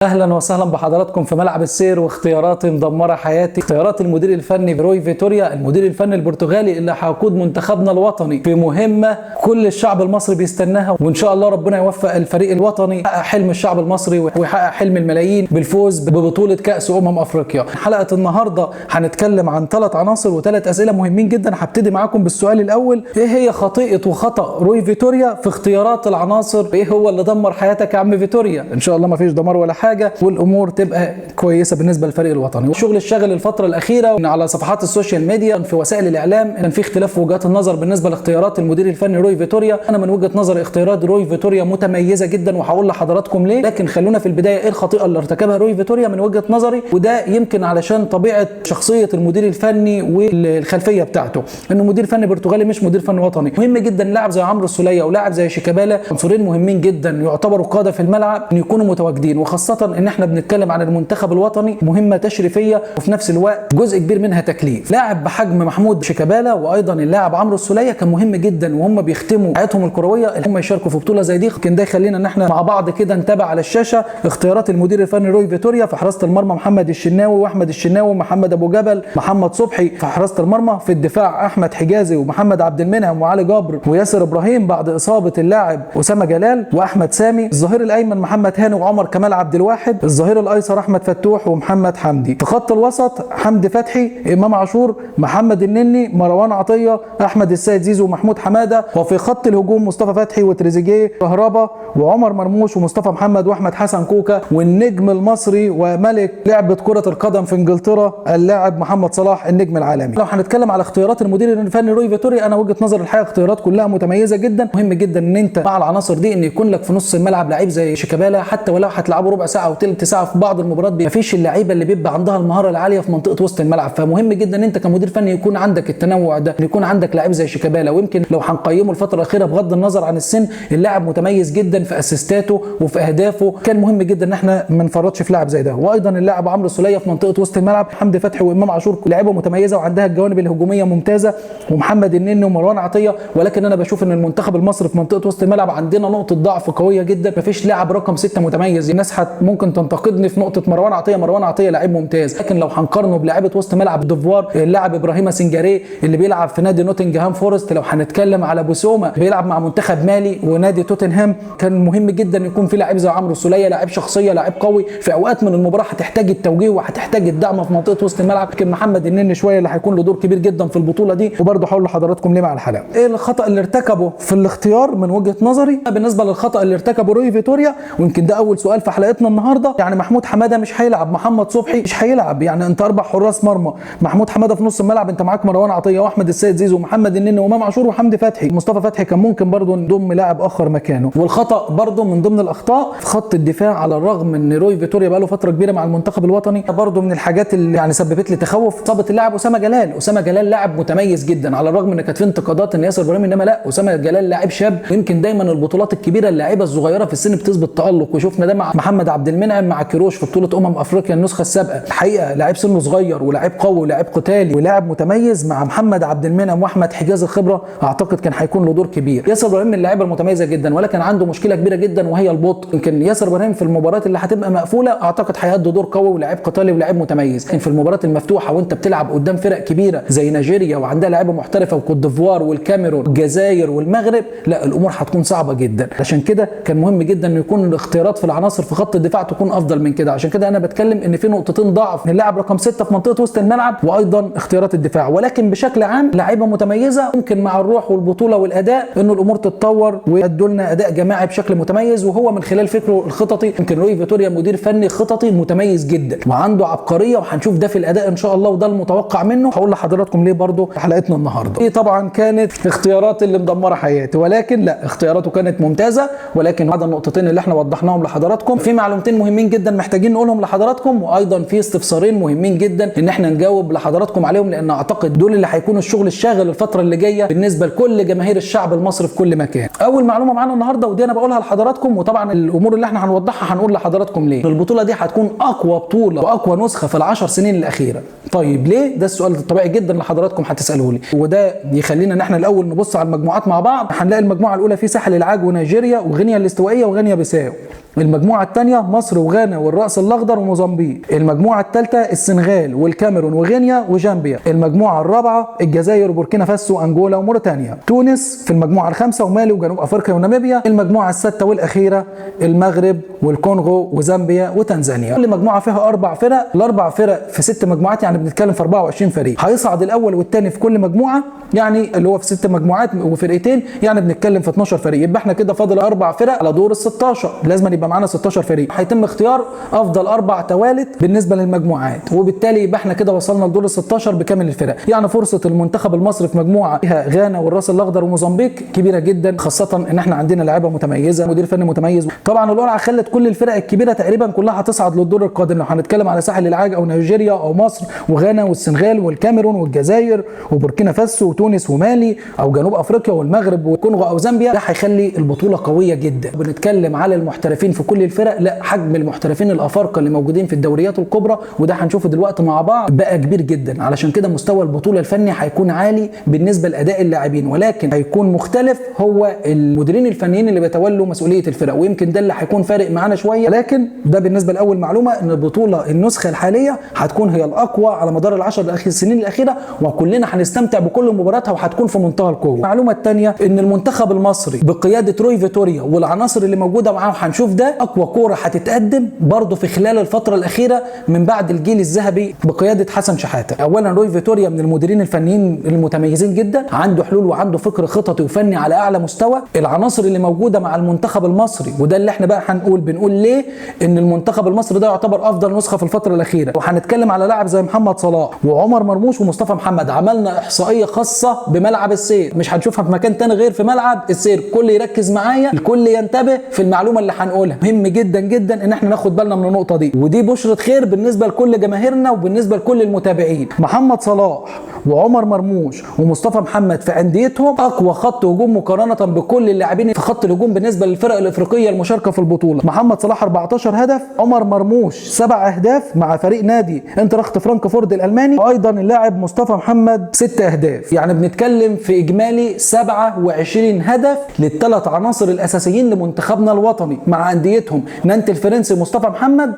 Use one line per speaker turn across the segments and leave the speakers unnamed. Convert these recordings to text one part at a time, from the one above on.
اهلا وسهلا بحضراتكم في ملعب السير واختيارات مدمره حياتي. اختيارات المدير الفني روي فيتوريا، المدير الفني البرتغالي اللي هيقود منتخبنا الوطني في مهمه كل الشعب المصري بيستناها، وان شاء الله ربنا يوفق الفريق الوطني يحقق حلم الشعب المصري ويحقق حلم الملايين بالفوز ببطوله كاس افريقيا. حلقه النهارده هنتكلم عن 3 عناصر و3 اسئله مهمين جدا. هبتدي معاكم بالسؤال الاول: ايه هي خطيئه وخطا روي فيتوريا في اختيارات العناصر؟ ايه هو اللي دمر حياتك يا عم فيتوريا؟ ان شاء الله ما فيش دمار ولا حاجه والامور تبقى كويسه بالنسبه للفريق الوطني. والشغل الشاغل الفتره الاخيره على صفحات السوشيال ميديا في وسائل الاعلام كان في اختلاف في وجهات النظر بالنسبه لاختيارات المدير الفني روي فيتوريا. انا من وجهه نظري اختيارات روي فيتوريا متميزه جدا وهقول لحضراتكم ليه، لكن خلونا في البدايه ايه الخطيئه اللي ارتكبها روي فيتوريا من وجهه نظري، وده يمكن علشان طبيعه شخصيه المدير الفني والخلفيه بتاعته، انه مدير فني برتغالي مش مدير فني وطني. مهم جدا لاعب زي عمرو السوليه ولاعب زي شيكابالا، عنصرين مهمين جدا يعتبروا قاده في الملعب، ان يكونوا متواجدين، وخاصه ان احنا بنتكلم عن المنتخب الوطني، مهمه تشريفيه وفي نفس الوقت جزء كبير منها تكليف. لاعب بحجم محمود شيكابالا وايضا اللاعب عمرو السوليه كان مهم جدا وهم بيختموا حياتهم الكرويه ان هم يشاركوا في بطوله زي دي. لكن ده يخلينا ان احنا مع بعض كده نتابع على الشاشه اختيارات المدير الفني روي فيتوريا. في حراسه المرمى محمد الشناوي واحمد الشناوي ومحمد ابو جبل، محمد صبحي في حراسه المرمى. في الدفاع احمد حجازي ومحمد عبد المنعم وعلي جبر وياسر ابراهيم بعد اصابه اللاعب اسامه جلال واحمد سامي. الظهير الايمن محمد هاني وعمر كمال عبد الواحد. الظهير الايسر احمد فتوح ومحمد حمدي. في خط الوسط حمدي فتحي، امام عاشور، محمد النني، مروان عطيه، احمد السيد زيزو ومحمود حماده. وفي خط الهجوم مصطفى فتحي وتريزيجيه كهربا وعمر مرموش ومصطفى محمد واحمد حسن كوكا. والنجم المصري وملك لعبه كره القدم في انجلترا اللاعب محمد صلاح النجم العالمي. لو هنتكلم على اختيارات المدير الفني روي فيتوريا، انا وجهه نظر الحقيقه اختيارات كلها متميزه جدا. مهم جدا ان انت مع العناصر دي ان يكون لك في نص الملعب لعيب زي شيكابالا، حتى ولو هتلعبه ربع ساعه او ثلث ساعه في بعض المباريات مفيش اللعيبه اللي بيبقى عندها المهاره العاليه في منطقه وسط الملعب. فمهم جدا ان انت كمدير فني يكون عندك التنوع ده، ان يكون عندك لعيب زي شيكابالا. ويمكن لو هنقيمه الفتره الاخيره بغض النظر عن السن، اللاعب متميز جدا في اسيستاته وفي اهدافه. كان مهم جدا ان احنا ما نفرطش في لاعب زي ده. وايضا اللاعب عمرو السوليه في منطقه وسط الملعب، حمدي فتحي وامام عاشور لعيبه متميزه وعندها الجوانب الهجوميه ممتازه، ومحمد النني ومروان عطيه. ولكن انا بشوف ان المنتخب المصري في منطقه وسط الملعب عندنا نقطه ضعف قويه جدا، مفيش لاعب رقم 6 متميز. الناس ممكن تنتقدني في نقطه مروان عطيه. مروان عطيه لاعب ممتاز، لكن لو هنقارنه بلاعيبه وسط ملعب ديفوار اللاعب ابراهيم سنجاري اللي بيلعب في نادي نوتنجهام فورست، لو هنتكلم على بوسوما بيلعب مع منتخب مالي ونادي توتنهام، كان مهم جدا يكون في لاعب زي عمرو السوليه، لاعب شخصيه، لاعب قوي. في اوقات من المباراه هتحتاج التوجيه وهتحتاج الدعم في منطقه وسط الملعب. لكن محمد النني شويه اللي هيكون له دور كبير جدا في البطوله دي، وبرده هقول لحضراتكم ليه مع الحلقه. ايه الخطا اللي ارتكبه في الاختيار من وجهه نظري؟ بالنسبه للخطا اللي ارتكبه روي فيتوريا، ويمكن ده اول سؤال في حلقتنا النهارده، يعني محمود حماده مش هيلعب، محمد صبحي مش هيلعب، يعني انت 4 حراس مرمى، محمود حماده في نص الملعب، انت معاك مروان عطيه واحمد السيد زيزو ومحمد النني وامام عاشور وحمدي فتحي. مصطفى فتحي كان ممكن برضه نضم لاعب اخر مكانه. والخطا برضه من ضمن الاخطاء في خط الدفاع، على الرغم ان روي فيتوريا بقى له فتره كبيره مع المنتخب الوطني، برضه من الحاجات اللي يعني سببت لي تخوف اصابه اللاعب اسامه جلال. اسامه جلال لاعب متميز جدا، على الرغم ان كانت في انتقادات ان ياسر ابراهيم، انما لا، اسامه جلال لاعب شاب. ويمكن دايما البطولات الكبيره اللاعيبه الصغيره في السن بتثبت تالق، وشفنا ده مع محمد عبد المنعم مع كيروش في بطوله افريقيا النسخه السابقه. الحقيقه لاعب سنه صغير ولاعب قوي ولاعب قتالي ولاعب متميز، مع محمد عبد المنعم واحمد حجاز الخبره اعتقد كان هيكون له دور كبير. ياسر ابراهيم من اللعيبه المتميزه جدا، ولكن عنده مشكله كبيره جدا وهي البطء. يمكن ياسر ابراهيم في المباريات اللي هتبقى مقفوله اعتقد هيأدي دور قوي ولاعب قتالي ولاعب متميز، لكن في المباريات المفتوحه وانت بتلعب قدام فرق كبيره زي نيجيريا وعندها لعيبه محترفه وكوت ديفوار والكاميرون والجزائر والمغرب، لا الامور هتكون صعبه جدا. عشان كده كان مهم جدا ان يكون الاختيارات في العناصر في خط الدفاع تكون افضل من كده. عشان كده انا بتكلم ان في نقطتين ضعف، اللاعب رقم 6 في منطقه وسط الملعب وايضا اختيارات الدفاع. ولكن بشكل عام لعيبه متميزه، ممكن مع الروح والبطوله والاداء انه الامور تتطور ويدوا لنا اداء جماعي بشكل متميز، وهو من خلال فكره الخططي. يمكن روي فيتوريا مدير فني خططي متميز جدا وعنده عبقريه، وهنشوف ده في الاداء ان شاء الله، وده المتوقع منه. هقول لحضراتكم ليه برضه في حلقتنا النهارده. دي طبعا كانت اختيارات اللي مدمره حياتي، ولكن لا، اختياراته كانت ممتازه. ولكن بعد النقطتين اللي احنا وضحناهم لحضراتكم، في معلومتين مهمين جدا محتاجين نقولهم لحضراتكم، وايضا في استفسارين مهمين جدا ان احنا نجاوب لحضراتكم عليهم، لان اعتقد دول اللي هيكونوا الشغل الشاغل الفتره اللي جايه بالنسبه لكل جماهير الشعب المصري في كل مكان. اول معلومه معانا النهارده، ودي انا بقولها لحضراتكم، وطبعا الامور اللي احنا هنوضحها هنقول لحضراتكم ليه. البطوله دي هتكون اقوى بطوله واقوى نسخه في ال10 سنين الاخيره. طيب ليه؟ ده السؤال الطبيعي جدا اللي حضراتكم هتسالوه لي، وده يخلينا ان احنا الاول نبص على المجموعات مع بعض. هنلاقي المجموعه الاولى في ساحل العاج ونيجيريا وغينيا الاستوائيه وغينيا بيساو. المجموعه الثانيه مصر وغانا والراس الاخضر وموزمبيق. المجموعه الثالثه السنغال والكاميرون وغينيا وجامبيا. المجموعه الرابعه الجزائر وبوركينا فاسو وانجولا وموريتانيا. تونس في المجموعه الخامسه ومالي وجنوب افريقيا وناميبيا. المجموعه السادسه والاخيره المغرب والكونغو وزامبيا وتنزانيا. كل مجموعه فيها 4 فرق، الاربع فرق في 6 مجموعات، يعني بنتكلم في 24 فريق. هيصعد الاول والثاني في كل مجموعه، يعني اللي هو في 6 مجموعات وفرقتين، يعني بنتكلم في 12 فريق. يبقى احنا كده فاضل 4 فرق على دور ال 16، لازم يبقى معانا 16 فريق. هيتم اختيار افضل 4 توالت بالنسبه للمجموعات، وبالتالي يبقى احنا كده وصلنا لدور ال 16 بكامل الفرق. يعني فرصه المنتخب المصري في مجموعه فيها غانا والراس الاخضر وموزمبيق كبيره جدا، خاصه ان احنا عندنا لعيبه متميزه، مدير فني متميز. طبعا القرعه خلت كل الفرق الكبيره تقريبا كلها هتصعد للدور القادم. لو هنتكلم على ساحل العاج او نيجيريا او مصر وغانا والسنغال والكاميرون والجزائر وبوركينا فاسو وتونس ومالي، او جنوب افريقيا والمغرب والكونغو او زامبيا، ده هيخلي البطوله قويه جدا. بنتكلم على المحترفين في كل الفرق، لا حجم المحترفين الافارقه اللي موجودين في الدوريات الكبرى، وده هنشوفه دلوقتي مع بعض، بقى كبير جدا. علشان كده مستوى البطوله الفني هيكون عالي بالنسبه لاداء اللاعبين، ولكن هيكون مختلف هو المديرين الفنيين اللي بيتولوا مسؤوليه الفرق، ويمكن ده اللي هيكون فارق معانا شويه. لكن ده بالنسبه لاول معلومه، ان البطوله النسخه الحاليه هتكون هي الاقوى على مدار السنين الاخيره، وكلنا هنستمتع بكل مباراتها وهتكون في منتهى القوه. المعلومه الثانيه ان المنتخب المصري بقياده روي فيتوريا والعناصر اللي موجوده معاه، وهنشوف ده اقوى كوره هتتقدم برضه في خلال الفتره الاخيره من بعد الجيل الذهبي بقياده حسن شحاته. اولا روي فيتوريا من المديرين الفنيين المتميزين جدا، عنده حلول وعنده فكر خططي وفني على اعلى مستوى. العناصر اللي موجوده مع المنتخب المصري، وده اللي احنا بقى بنقول ليه ان المنتخب المصري ده يعتبر افضل نسخه في الفتره الاخيره. وهنتكلم على لاعب زي محمد صلاح وعمر مرموش ومصطفى محمد. عملنا احصائيه خاصه بملعب السير، مش هنشوفها في مكان تاني غير في ملعب السير. الكل يركز معايا، الكل ينتبه في المعلومه اللي هنقولها، مهم جدا جدا ان احنا ناخد بالنا من النقطه دي، ودي بشره خير بالنسبه لكل جماهيرنا وبالنسبه لكل المتابعين. محمد صلاح وعمر مرموش ومصطفى محمد في انديتهم اقوى خط هجوم مقارنه بكل اللاعبين في خط الهجوم بالنسبه للفرق الافريقيه المشاركه في البطوله. محمد صلاح 14 هدف، عمر مرموش 7 اهداف مع فريق نادي انتراخت فرانكفورت الالماني، وايضا اللاعب مصطفى محمد 6 اهداف. يعني بنتكلم في اجمالي 27 هدف للثلاث عناصر الاساسيين لمنتخبنا الوطني مع انديتهم. نانت الفرنسي مصطفى محمد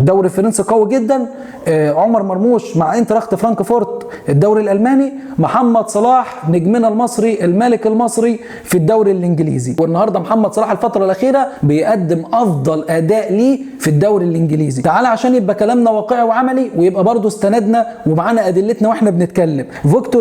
الدوري الفرنسي قوي جدا، عمر مرموش مع انتراخت فرانكفورت الدوري الالماني، محمد صلاح نجمنا المصري الملك المصري في الدوري الانجليزي. والنهارده محمد صلاح الفتره الاخيره بيقدم افضل اداء ليه في الدوري الانجليزي. تعالى عشان يبقى كلامنا واقعي وعملي، ويبقى برضه استندنا ومعانا ادلتنا واحنا بنتكلم.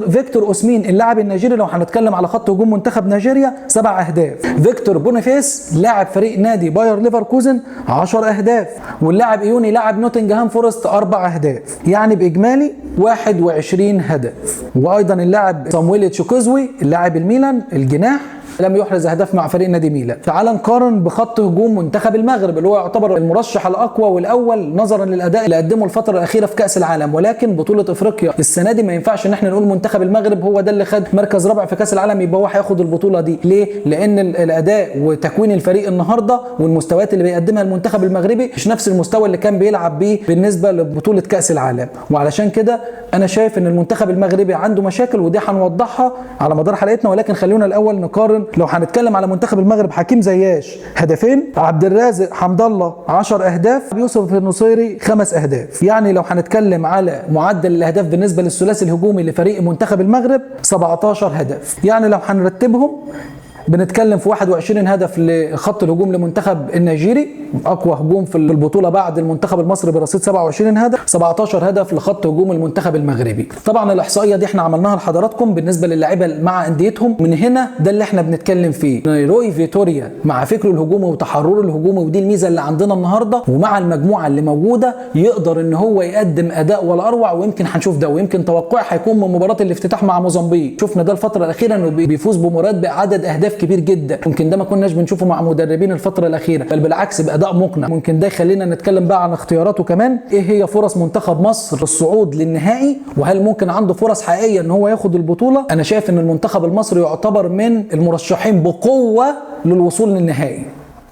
فيكتور اوسمين اللاعب النيجيري، لو هنتكلم على خط هجوم منتخب نيجيريا 7 اهداف. فيكتور بونيفيس لاعب فريق نادي باير ليفركوزن 10 اهداف، واللاعب ايوني لاعب نوتنجهام فورست 4 اهداف، يعني باجمالي 21 هدف. وايضا اللاعب صامويل تشوكوزوي اللاعب الميلان الجناح لم يحرز اهداف مع فريق نادي ميلان. تعال نقارن بخط هجوم منتخب المغرب اللي هو يعتبر المرشح الاقوى والاول نظرا للاداء اللي قدمه الفتره الاخيره في كاس العالم، ولكن بطوله افريقيا السنه دي ما ينفعش ان احنا نقول منتخب المغرب هو ده اللي خد مركز رابع في كاس العالم يبقى هو هياخد البطوله دي. ليه؟ لان الاداء وتكوين الفريق النهارده والمستويات اللي بيقدمها المنتخب المغربي مش نفس المستوى اللي كان بيلعب بيه بالنسبه لبطوله كاس العالم. وعلشان كده انا شايف ان المنتخب المغربي عنده مشاكل، ودي هنوضحها على مدار حلقتنا. ولكن خلونا الاول نقارن. لو هنتكلم على منتخب المغرب، حكيم زياش هدفين، عبد الرازق حمد الله 10 اهداف، يوسف النصيري 5 اهداف. يعني لو هنتكلم على معدل الاهداف بالنسبه للثلاثي الهجومي لفريق منتخب المغرب 17 هدف. يعني لو هنرتبهم بنتكلم في 21 هدف لخط الهجوم لمنتخب النيجيري اقوى هجوم في البطوله بعد المنتخب المصري برصيد 27 هدف، 17 هدف لخط هجوم المنتخب المغربي. طبعا الاحصائيه دي احنا عملناها لحضراتكم بالنسبه للاعيبه مع انديتهم. من هنا ده اللي احنا بنتكلم فيه، روي فيتوريا مع فكره الهجومي وتحرره الهجومي، ودي الميزه اللي عندنا النهارده، ومع المجموعه اللي موجوده يقدر ان هو يقدم اداء ولا اروع. ويمكن هنشوف ده، ويمكن توقعي هيكون من مباراه الافتتاح مع موزمبيق. شفنا ده الفتره الاخيره انه بيفوز بمباريات بعدد اهداف كبير جدا، ممكن ده ما كناش بنشوفه مع مدربين الفتره الاخيره، بل بالعكس باداء مقنع. ممكن ده يخلينا نتكلم بقى عن اختياراته كمان. ايه هي فرص منتخب مصر للصعود للنهائي، وهل ممكن عنده فرص حقيقيه ان هو ياخد البطوله؟ انا شايف ان المنتخب المصري يعتبر من المرشحين بقوه للوصول للنهائي.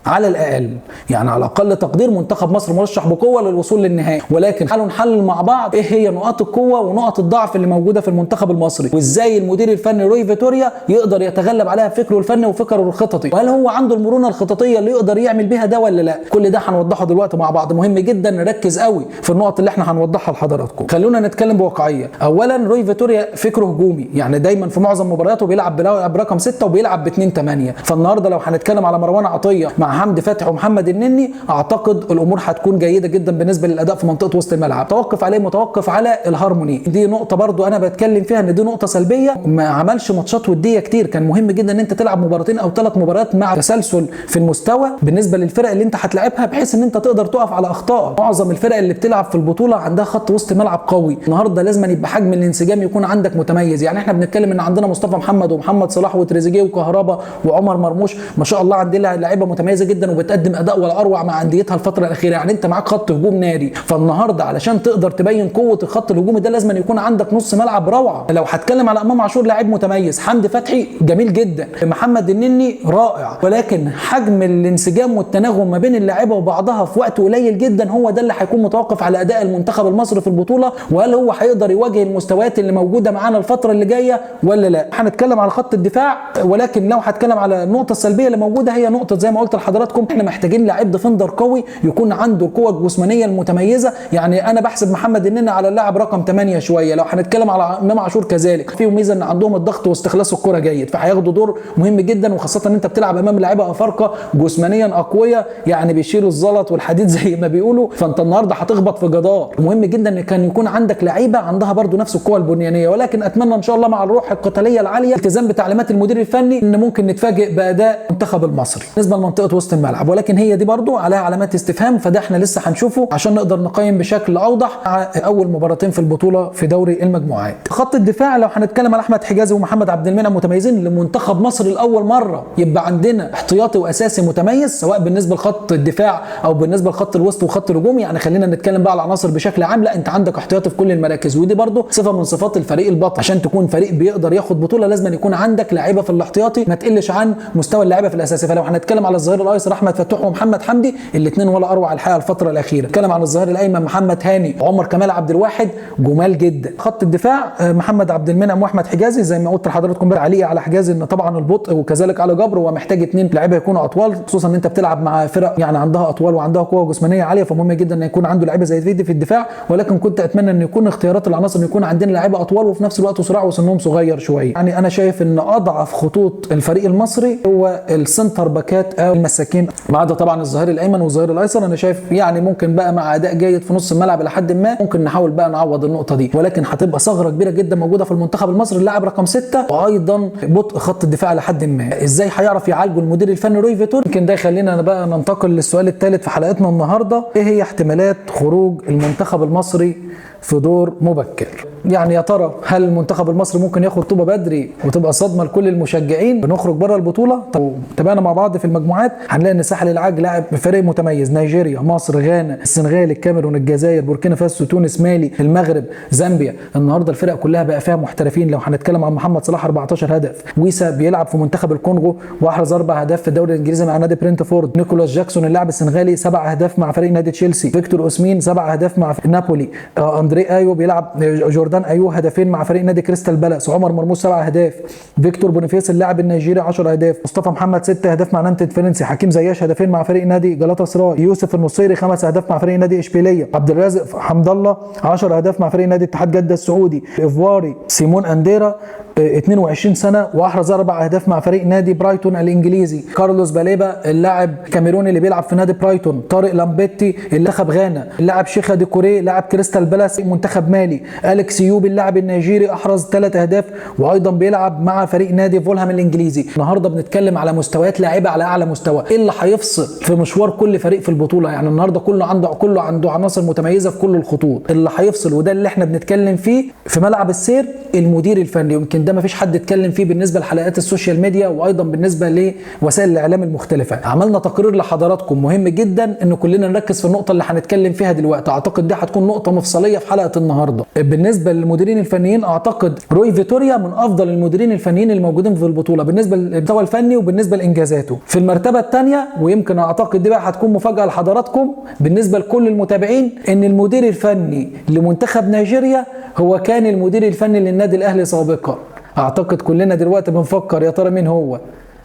على الاقل، يعني على اقل تقدير منتخب مصر مرشح بقوه للوصول للنهائي، ولكن تعالوا نحلل مع بعض ايه هي نقاط القوه ونقط الضعف اللي موجوده في المنتخب المصري، وازاي المدير الفني روي فيتوريا يقدر يتغلب عليها بفكره الفني وفكره الخططي، وهل هو عنده المرونه الخططيه اللي يقدر يعمل بيها ده ولا لا. كل ده هنوضحه دلوقتي مع بعض. مهم جدا نركز قوي في النقط اللي احنا هنوضحها لحضراتكم. خلونا نتكلم بواقعيه. اولا روي فيتوريا فكره هجومي، يعني دايما في معظم مبارياته بيلعب برقم 6 وبيلعب ب2-8. فالنهارده لو هنتكلم على مروان عطيه مع حمدي فتحي ومحمد النني، اعتقد الامور هتكون جيده جدا بالنسبه للاداء في منطقه وسط الملعب. توقف عليه متوقف على الهارموني، دي نقطه برضو انا بتكلم فيها ان دي نقطه سلبيه. ما عملش ماتشات وديه كتير، كان مهم جدا ان انت تلعب مباراتين او 3 مباريات مع تسلسل في المستوى بالنسبه للفرق اللي انت هتلاعبها، بحيث ان انت تقدر تقف على اخطاء. معظم الفرق اللي بتلعب في البطوله عندها خط وسط ملعب قوي. النهارده لازم يبقى حجم الانسجام يكون عندك متميز. يعني احنا بنتكلم ان عندنا مصطفى محمد ومحمد صلاح وتريزيجيه وكهربا وعمر مرموش، ما شاء الله عندنا لعيبه متميزه جدا وبتقدم اداء ولا اروع مع انديتها الفتره الاخيره. يعني انت معاك خط هجوم ناري. فالنهارده علشان تقدر تبين قوه الخط الهجومي ده لازم يكون عندك نص ملعب روعه. لو هتكلم على امام عاشور لاعب متميز، حمدي فتحي جميل جدا، محمد النني رائع، ولكن حجم الانسجام والتناغم ما بين اللاعيبه وبعضها في وقت قليل جدا هو ده اللي هيكون متوقف على اداء المنتخب المصري في البطوله، وهل هو هيقدر يواجه المستويات اللي موجوده معانا الفتره اللي جايه ولا لا. هنتكلم على خط الدفاع، ولكن لو هتكلم على النقطه السلبيه اللي موجوده هي نقطه زي ما قلت لحضراتكم، احنا محتاجين لاعب ديفندر قوي يكون عنده القوه الجسمانيه المتميزه. يعني انا بحسب محمد النني على اللاعب رقم 8 شويه. لو هنتكلم على امام عاشور كذلك، فيهم ميزه ان عندهم الضغط واستخلاص الكره جيد، فهياخدوا دور مهم جدا، وخاصه ان انت بتلعب امام لاعيبه افارقه جسمانيا اقوياء، يعني بيشيلوا الزلط والحديد زي ما بيقولوا. فانت النهارده هتخبط في جدار. مهم جدا ان كان يكون عندك لعيبه عندها برده نفس القوه البنيانيه، ولكن اتمنى ان شاء الله مع الروح القتاليه العاليه التزام بتعليمات المدير الفني ان ممكن نتفاجئ باداء المنتخب المصري بالنسبه لمنطقه وسط الملعب، ولكن هي دي برده عليها علامات استفهام، فده احنا لسه هنشوفه عشان نقدر نقيم بشكل اوضح اول مباراتين في البطوله في دوري المجموعات. خط الدفاع لو هنتكلم على احمد حجازي ومحمد عبد المنعم متميزين لمنتخب مصر لاول مره يبقى عندنا احتياطي واساسي متميز، سواء بالنسبه لخط الدفاع او بالنسبه لخط الوسط وخط الهجوم. يعني خلينا نتكلم بقى على العناصر بشكل عام، لا انت عندك احتياطي في كل المراكز، ودي برده صفه من صفات الفريق البطل. عشان تكون فريق بيقدر ياخد بطوله لازم يكون عندك لعيبه في الاحتياطي ما تقلش عن مستوى اللعيبه في الاساسي. فلو هنتكلم على الظهير الايسر احمد فتوح ومحمد حمدي، الاثنين ولا اروع الحقيقه الفتره الاخيره. نتكلم عن الظهير الايمن محمد هاني وعمر كمال عبد الواحد، جمال جدا. خط الدفاع محمد عبد المنعم واحمد حجازي، زي ما قلت لحضراتكم تعليقي على حجازي ان طبعا البطء وكذلك على جبر، هو محتاج اثنين لعيبه يكونوا اطوال، خصوصا ان انت بتلعب مع فرق يعني عندها اطوال وعندها قوه جسمانيه عاليه، فمهم جدا ان يكون عنده لعيبه زي دي في الدفاع. ولكن كنت اتمنى ان يكون اختيارات العناصر ان يكون عندنا لعيبه اطوال وفي نفس الوقت سرعه وسنهم صغير شويه. يعني انا شايف ان اضعف خطوط الفريق المصري هو السنتر باكات او المساكين، ما عدا طبعا الظهير الايمن والظهير الايسر. انا شايف يعني ممكن بقى مع اداء جيد في نص الملعب لحد ما ممكن نحاول بقى نعوض النقطه دي، ولكن هتبقى ثغره كبيره جدا موجوده في المنتخب المصري اللاعب رقم 6، وايضا بطء خط الدفاع لحد ما. ازاي هيعرف يعالجه المدير الفني روي فيتوريا؟ يمكن ده يخلينا بقى ننتقل للسؤال الثالث في حلقتنا النهارده، ايه هي احتمالات خروج المنتخب المصري في دور مبكر؟ يعني يا ترى هل المنتخب المصري ممكن ياخد طوبه بدري وتبقى صدمه لكل المشجعين بنخرج بره البطوله؟ طب تابعنا مع بعض في المجموعات هنلاقي ان ساحل العاج لاعب فريق متميز، نيجيريا، مصر، غانا، السنغال، الكاميرون، الجزائر، بوركينا فاسو، تونس، مالي، المغرب، زامبيا. النهارده الفرق كلها بقى فيها محترفين. لو هنتكلم عن محمد صلاح 14 هدف، ويسا بيلعب في منتخب الكونغو واحرز 4 اهداف في الدوري الانجليزي مع نادي برينتفورد، نيكولاس جاكسون اللاعب السنغالي 7 اهداف مع فريق نادي تشيلسي، فيكتور اوسمين 7 اهداف مع نابولي، اندري ايو بيلعب، جوردان ايو هدفين مع فريق نادي كريستال بالاس، عمر مرموش 7 اهداف، فيكتور بونيفيس اللاعب النيجيري 10 اهداف، مصطفى محمد 6 اهداف مع نانت الفرنسي، حكيم زياش هدفين مع فريق نادي جلاتا سراي، يوسف النصيري 5 اهداف مع فريق نادي اشبيليه، عبد الرازق حمد الله 10 اهداف مع فريق نادي اتحاد جده السعودي، ايفواري سيمون انديرا 22 سنه واحرز 4 اهداف مع فريق نادي برايتون الانجليزي، كارلوس باليبا اللاعب الكاميروني اللي بيلعب في نادي برايتون، طارق لامبيتي اللاعب غانا، اللاعب شيخا ديكوري لاعب كريستال بالاس منتخب مالي، اليكس يوبي اللاعب النيجيري احرز 3 اهداف وايضا بيلعب مع فريق نادي فولهام الانجليزي. النهارده بنتكلم على مستويات لاعيبه على اعلى مستوى. ايه اللي هيفصل في مشوار كل فريق في البطوله؟ يعني النهارده كله عنده عناصر متميزه في كل الخطوط. اللي هيفصل وده اللي احنا بنتكلم فيه في ملعب السير المدير الفني. يمكن ده ما فيش حد اتكلم فيه بالنسبه لحلقات السوشيال ميديا وايضا بالنسبه لوسائل الاعلام المختلفه. عملنا تقرير لحضراتكم مهم جدا ان كلنا نركز في النقطه اللي هنتكلم فيها دلوقتي. اعتقد دي هتكون نقطه مفصليه في حلقه النهارده. بالنسبه للمديرين الفنيين اعتقد روي فيتوريا من افضل المديرين الفنيين الموجودين في البطوله بالنسبه للمستوى الفني وبالنسبه لانجازاته. في المرتبه الثانيه، ويمكن اعتقد دي بقى هتكون مفاجاه لحضراتكم بالنسبه لكل المتابعين، ان المدير الفني لمنتخب نيجيريا هو كان المدير الفني للنادي الاهلي سابقا. اعتقد كلنا دلوقتي بنفكر يا ترى مين هو.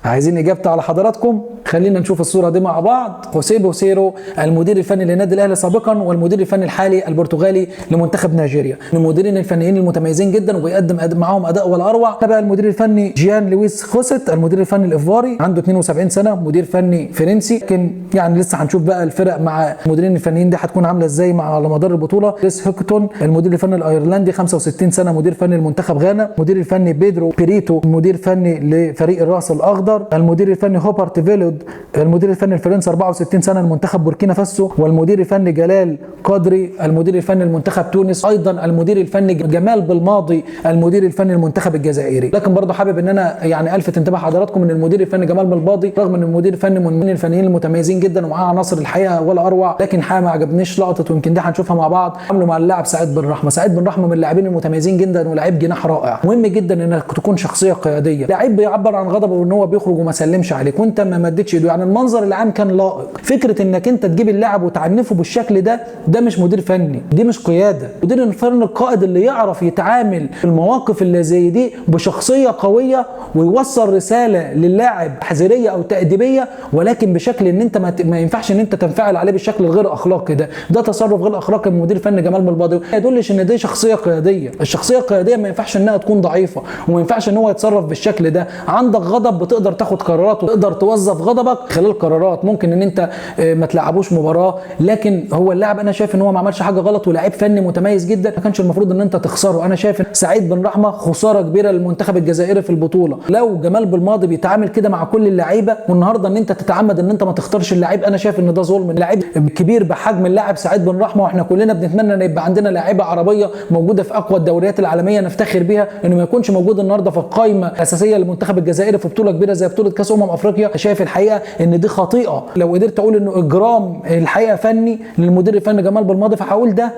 عايزين اجابه على حضراتكم؟ خلينا نشوف الصوره دي مع بعض. خوسيه بوسيرو المدير الفني للنادي الاهلي سابقا، والمدير الفني الحالي البرتغالي لمنتخب نيجيريا، من المديرين الفنيين المتميزين جدا وبيقدم معاهم اداء ولا اروع. بقى المدير الفني جيان لويس خوست المدير الفني الايفواري، عنده 72 سنه، مدير فني فرنسي، لكن يعني لسه هنشوف بقى الفرق مع المديرين الفنيين دي هتكون عامله ازاي على مدار البطوله. ريس هيكتون المدير الفني الايرلندي 65 سنه، مدير فني لمنتخب غانا. المدير الفني بيدرو بيريتو مدير فني لفريق الراس الاخضر. المدير الفني هوبرت فيلود المدير الفني الفرنسي 64 سنه لمنتخب بوركينا فاسو. والمدير الفني جلال قدري المدير الفني لمنتخب تونس. ايضا المدير الفني جمال بالماضي المدير الفني للمنتخب الجزائري. لكن برضه حابب ان انا يعني الفت انتباه حضراتكم ان المدير الفني جمال بالماضي رغم ان المدير الفني من الفنيين المتميزين جدا ومعاه عناصر الحقيقه ولا اروع، لكن حاجه ما عجبنيش لقطه، ويمكن دي هنشوفها مع بعض، عملوا مع اللاعب سعيد بن رحمه. سعيد بن رحمه من اللاعبين المتميزين جدا ولاعيب جناح رائع. مهم جدا انك تكون شخصيه قياديه، لاعب بيعبر عن غضبه وان هو بيخرج وما سلمش عليك وانت ما مدتش ايده. يعني المنظر العام كان لائق. فكره انك انت تجيب اللاعب وتعنفه بالشكل ده مش مدير فني، دي مش قياده. مدير الفني القائد اللي يعرف يتعامل في المواقف اللي زي دي بشخصيه قويه ويوصل رساله للاعب حذريه او تاديبيه، ولكن بشكل ان انت ما ينفعش ان انت تنفعل عليه بالشكل الغير اخلاقي ده تصرف غير اخلاقي من المدير الفني جمال بالماضي. ما يدلش ان دي شخصيه قياديه. الشخصيه القياديه ما ينفعش انها تكون ضعيفه، وما ينفعش ان هو يتصرف بالشكل ده. عندك غضب بتقدر تاخد قرارات وتقدر توظف غضبك خلال قرارات. ممكن ان انت ما تلعبوش مباراه، لكن هو اللاعب انا شايف ان هو ما عملش حاجه غلط ولاعيب فني متميز جدا، ما كانش المفروض ان انت تخسره. انا شايف سعيد بن رحمه خساره كبيره للمنتخب الجزائري في البطوله. لو جمال بالماضي بيتعامل كده مع كل اللعيبه، والنهارده ان انت تتعمد ان انت ما تختارش اللعيب، انا شايف ان ده ظلم. اللاعب كبير بحجم اللاعب سعيد بن رحمه، واحنا كلنا بنتمنى ان يبقى عندنا لاعيبه عربيه موجوده في اقوى الدوريات العالميه نفتخر بيها، انه ما يكونش موجود النهارده في القائمه الاساسيه للمنتخب الجزائري في بطوله كبيره زي بطوله كاس افريقيا. شايف الحقيقه ان دي خطيئه. لو قدرت اقول انه اجرام الحقيقه فني للمدير الفني جمال بالماضي فهقول ده،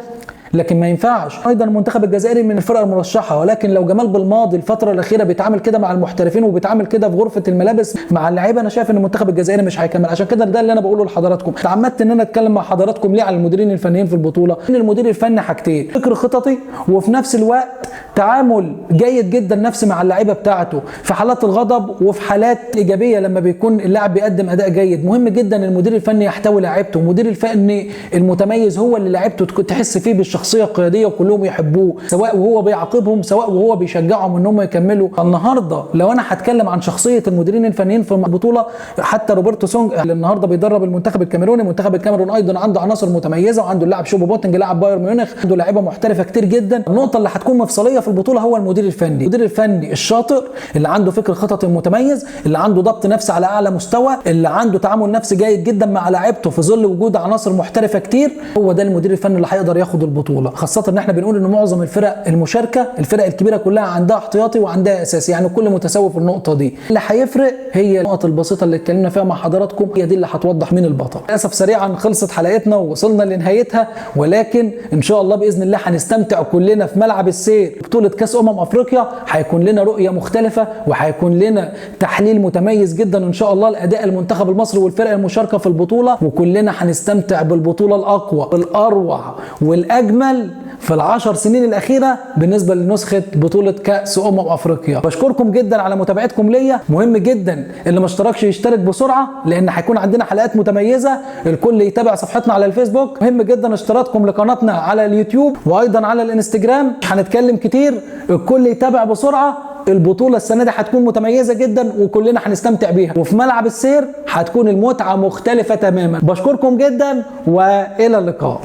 لكن ما ينفعش. ايضا المنتخب الجزائري من الفرق المرشحه، ولكن لو جمال بالماضي الفتره الاخيره بيتعامل كده مع المحترفين وبيتعامل كده في غرفه الملابس مع اللعيبه، انا شايف ان المنتخب الجزائري مش هيكمل. عشان كده ده اللي انا بقوله لحضراتكم. تعمدت ان انا اتكلم مع حضراتكم ليه على المديرين الفنيين في البطوله. ان المدير الفني حاجتين: فكر خططي، وفي نفس الوقت تعامل جيد جدا نفسي مع اللعيبه بتاعته في حالات الغضب وفي حالات ايجابيه لما بيكون اللاعب بيقدم اداء جيد. مهم جدا المدير الفني يحتوي لاعيبته. المدير الفني المتميز هو اللي لاعيبته تحس فيه بالشخصيه القياديه وكلهم يحبوه، سواء وهو بيعاقبهم سواء وهو بيشجعهم ان هم يكملوا. النهارده لو انا هتكلم عن شخصيه المديرين الفنيين في البطوله، حتى روبرتو سونج اللي النهارده بيدرب المنتخب الكاميروني، منتخب الكاميرون ايضا عنده عناصر متميزه، وعنده اللاعب شوبو بوتنج لاعب بايرن ميونخ، عنده لاعيبه محترفه كتير جدا. النقطه اللي هتكون مفصليه في البطوله هو المدير الفني. المدير الفني الشاطر اللي عنده فكر خططي متميز، اللي عنده ضبط نفس على اعلى مستوى، اللي عنده تعامل نفسي جيد جدا مع لاعيبته في ظل وجود عناصر محترفه كتير، هو ده المدير الفني اللي هيقدر ياخد البطوله. خاصه ان احنا بنقول ان معظم الفرق المشاركه، الفرق الكبيره كلها عندها احتياطي وعندها اساسي، يعني كل متساوي في النقطه دي. اللي هيفرق هي النقط البسيطه اللي اتكلمنا فيها مع حضراتكم، هي دي اللي هتوضح مين البطل. للاسف سريعا خلصت حلقتنا ووصلنا لنهايتها، ولكن ان شاء الله باذن الله هنستمتع كلنا في ملعب السير بطوله كاس افريقيا. هيكون لنا رؤيه مختلفه وهيكون لنا تحليل متميز جدا ان شاء الله لاداء المنتخب المصري والفرق المشاركه في البطوله، وكلنا هنستمتع بالبطوله الاقوى والاروع والاجمل في ال10 سنين الاخيره بالنسبه لنسخه بطوله كاس افريقيا. بشكركم جدا على متابعتكم ليا. مهم جدا اللي ما اشتركش يشترك بسرعه، لان هيكون عندنا حلقات متميزه. الكل يتابع صفحتنا على الفيسبوك. مهم جدا اشتراككم لقناتنا على اليوتيوب وايضا على الانستجرام. هنتكلم كتير، الكل يتابع بسرعه. البطوله السنه دي هتكون متميزه جدا وكلنا هنستمتع بيها، وفي ملعب السير هتكون المتعه مختلفه تماما. بشكركم جدا والى اللقاء.